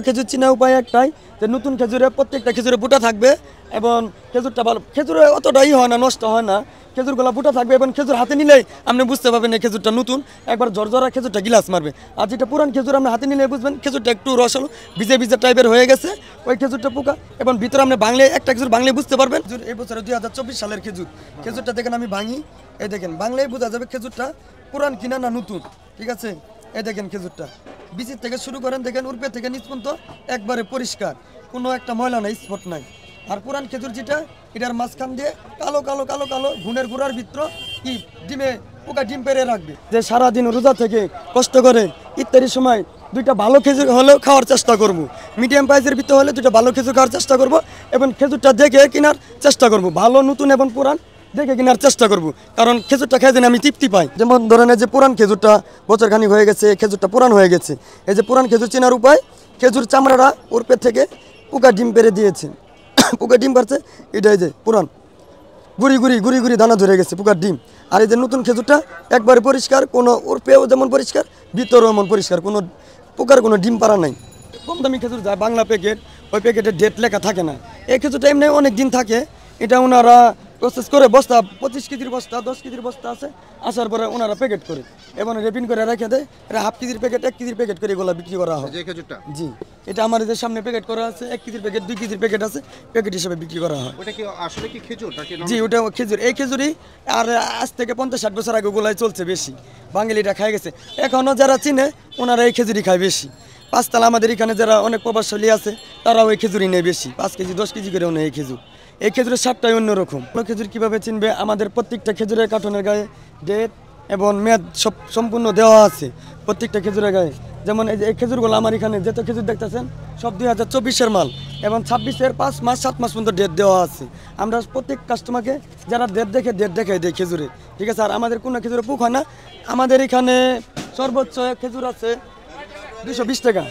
খেজুর চিনা উপায় একটাই যে নতুন খেজুরে প্রত্যেকটা খেজুরে বুটা থাকবে এবং খেজুরটা ভালো খেজুরে অতটাই হয় না, নষ্ট হয় না। খেজুরগুলো বুটা থাকবে এবং খেজুর হাতে নিলেই আপনি বুঝতে পারবেন এই খেজুরটা নতুন। একবার ঝরঝরা খেজুরটা গিলাস মারবে। আর যেটা পুরান খেজুর আপনি হাতে নিলে বুঝবেন খেজুরটা একটু রসালো ভিজে ভিজে টাইপের হয়ে গেছে, ওই খেজুরটা পোকা। এবং ভিতরে আপনি বাংলায় একটা খেজুর বাংলায় বুঝতে পারবেন। এই বছরে 2024 সালের খেজুর। খেজুরটা দেখেন আমি ভাঙি, এই দেখেন বাংলায় বোঝা যাবে খেজুরটা পুরান কিনা না নতুন। ঠিক আছে, এই দেখেন খেজুরটা বিচির থেকে শুরু করেন, দেখেন উর্পে থেকে নিচ পর্যন্ত একবারে পরিষ্কার, কোনো একটা ময়লা নাই, স্পট নাই। আর পুরান খেজুর যেটা, এটার মাঝখান দিয়ে কালো কালো কালো কালো ঘুণের গুঁড়ার ভিতর কি ডিমে পোকা ডিম পেরে রাখবে। যে সারাদিন রোজা থেকে কষ্ট করে ইত্যাদি সময় দুইটা ভালো খেজুর হলেও খাওয়ার চেষ্টা করব, মিডিয়াম প্রাইসের ভিতরে হলে দুইটা ভালো খেজুর খাওয়ার চেষ্টা করব এবং খেজুরটা দেখে কেনার চেষ্টা করব, ভালো নতুন এবং পুরান দেখে কেনার চেষ্টা করব। কারণ খেজুরটা খেয়ে দিন আমি তৃপ্তি পাই। যেমন ধরেন যে পুরান খেজুরটা বছরখানিক হয়ে গেছে, খেজুরটা পুরান হয়ে গেছে। এই যে পুরান খেজুর চেনার উপায়, খেজুর চামড়াটা ওর পেট থেকে পোকা ডিম পেরে দিয়েছে, পোকা ডিম পারছে, এটাই যে পুরান গুড়ি গুড়ি গুড়ি গুড়ি দানা ধরে গেছে পোকার ডিম। আর এই যে নতুন খেজুরটা একবারে পরিষ্কার, কোনো ওর পেয়েও যেমন পরিষ্কার, ভিতরেও এমন পরিষ্কার, কোনো পোকার কোনো ডিম পাড়া নাই। কম দামি খেজুর যায় বাংলা প্যাকেট, ওই প্যাকেটে ডেট লেখা থাকে না। এই খেজুরটা এমনি অনেক দিন থাকে। এটা ওনারা প্রসেস করে বস্তা 25 কেজির বস্তা 10 কেজির বস্তা আছে, আসার পরে ওনারা প্যাকেট করে এবং রেপিন করে রেখে দেয়। এটা হাফ কেজির প্যাকেট 1 কেজির প্যাকেট করে এগুলো বিক্রি করা হয়। জি, এটা আমার যে সামনে প্যাকেট করা আছে, 1 কেজির প্যাকেট 2 কেজির প্যাকেট আছে, প্যাকেট হিসেবে বিক্রি করা হয়। ওটা কি আসলে কি খেজুর নাকি? জি, ওটা খেজুর। এই খেজুরই আর আজ থেকে 50-60 বছর আগে ওগুলাই চলছে বেশি, বাঙালিটা খাই গেছে। এখনও যারা চিনে ওনারা এই খেজুরই খায় বেশি। পাঁচতলা আমাদের এখানে যারা অনেক প্রভাবশালী আছে তারাও এই খেজুরই নেয় বেশি, 5 কেজি 10 কেজি করেও নেয় এই খেজুর। এই খেজুরের স্বাদটাই অন্যরকম। খেজুর কীভাবে চিনবে, আমাদের প্রত্যেকটা খেজুরের কার্টনের গায়ে ডেট এবং মেয়াদ সব সম্পূর্ণ দেওয়া আছে প্রত্যেকটা খেজুরের গায়ে। যেমন এই যে এই খেজুরগুলো আমার এখানে যত খেজুর দেখতেছেন সব 2024-এর মাল এবং 26-এর 5 মাস 7 মাস পর্যন্ত ডেট দেওয়া আছে। আমরা প্রত্যেক কাস্টমারকে যারা ডেট দেখাই দেয় খেজুরে। ঠিক আছে, আর আমাদের কোনো খেজুরে পোক হয় না। আমাদের এখানে সর্বোচ্চ খেজুর আছে 220 টাকা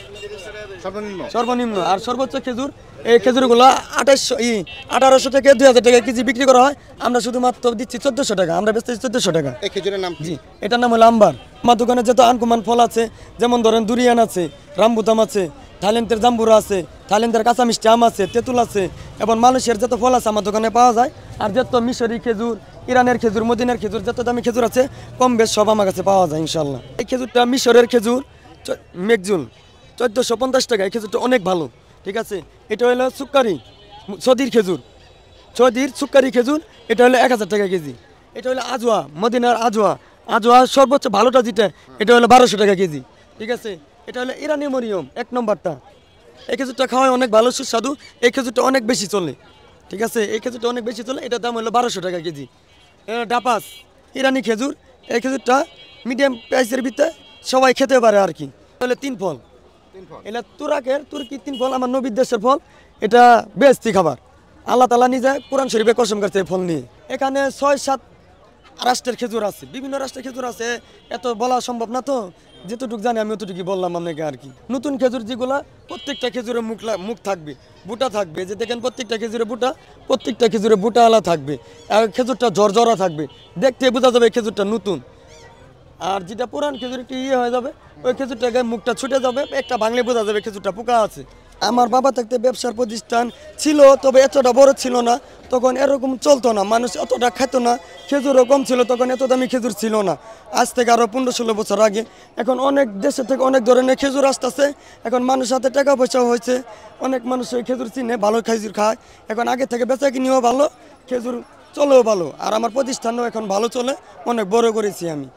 সর্বনিম্ন, আর সর্বোচ্চ খেজুর এই খেজুরগুলো 1800 থেকে 2000 টাকা কেজি বিক্রি করা হয়। আমরা শুধুমাত্র দিচ্ছি 1400 টাকা, আমরা বেচতেছি 1400 টাকা। এই খেজুরের নাম জি, এটার নাম হলো আম্বার। আমার দোকানে যত আনকমন ফল আছে, যেমন ধরেন দুরিয়ান আছে, রামবুতাম আছে, থাইল্যান্ডের জাম্বুরা আছে, থাইল্যান্ডের কাঁচা মিষ্টি আম আছে, তেঁতুল আছে এবং মালয়েশিয়ার যত ফল আছে আমার দোকানে পাওয়া যায়। আর যত মিশরি খেজুর, ইরানের খেজুর, মদিনার খেজুর, যত দামি খেজুর আছে কম বেশ সব আমার কাছে পাওয়া যায় ইনশাল্লাহ। এই খেজুরটা মিশরের খেজুর মেকজুল 1450 টাকা। এই খেজুরটা অনেক ভালো। ঠিক আছে, এটা হলো সুক্কারি সৌদির খেজুর, সৌদির সুক্কারি খেজুর, এটা হলো 1000 টাকা কেজি। এটা হলো আজওয়া, মদিনার আজওয়া সর্বোচ্চ ভালোটা যেটা, এটা হলো 1200 টাকা কেজি। ঠিক আছে, এটা হলো ইরানি মরিয়ম 1 নম্বরটা। এই খেজুরটা খাওয়ায় অনেক ভালো, সুস্বাদু। এই খেজুরটা অনেক বেশি চলে। ঠিক আছে, এই খেজুরটা অনেক বেশি চলে, এটার দাম হলো 1200 টাকা কেজি। ডাপাস ইরানি খেজুর, এই খেজুরটা মিডিয়াম প্রাইসের ভিতরে সবাই খেতে পারে আর কি। তাহলে 3 ফল, এটা তুর্কি 3 ফল, আমার নবীর দেশের ফল। এটা বেস্তি খাবার, আল্লাহ তাআলা নিজে কোরআন শরীফে কসম করছে এই ফল নিয়ে। এখানে 6-7 রাষ্ট্রের খেজুর আছে, বিভিন্ন রাষ্ট্রের খেজুর আছে, এত বলা সম্ভব না। তো যেতটুকু জানি আমি অতটুকু বললাম আপনাকে আর কি। নতুন খেজুর যেগুলা, প্রত্যেকটা খেজুরে মুখ থাকবে, বুটা থাকবে। যে দেখেন প্রত্যেকটা খেজুরে বুটা আলা থাকবে, আর খেজুরটা ঝরঝরা থাকবে, দেখতে বোঝা যাবে খেজুরটা নতুন। আর যেটা পুরান খেজুর একটু হয়ে যাবে, ওই খেজুরটা গায়ে মুখটা ছুটে যাবে, একটা ভাঙলে বোঝা যাবে খেজুরটা পোকা আছে। আমার বাবা থাকতে ব্যবসার প্রতিষ্ঠান ছিল, তবে এতটা বড় ছিল না, তখন এরকম চলতো না, মানুষ অতটা খেত না, খেজুরও কম ছিল, তখন এত দামি খেজুর ছিল না। আজ থেকে আরও 15-16 বছর আগে। এখন অনেক দেশের থেকে অনেক ধরনের খেজুর আসতেছে, এখন মানুষ হাতে টাকা পয়সাও হয়েছে, অনেক মানুষ ওই খেজুর চিনে, ভালো খেজুর খায়। এখন আগে থেকে বেচা কিনিও ভালো, খেজুর চলেও ভালো, আর আমার প্রতিষ্ঠানও এখন ভালো চলে, অনেক বড় করেছি আমি।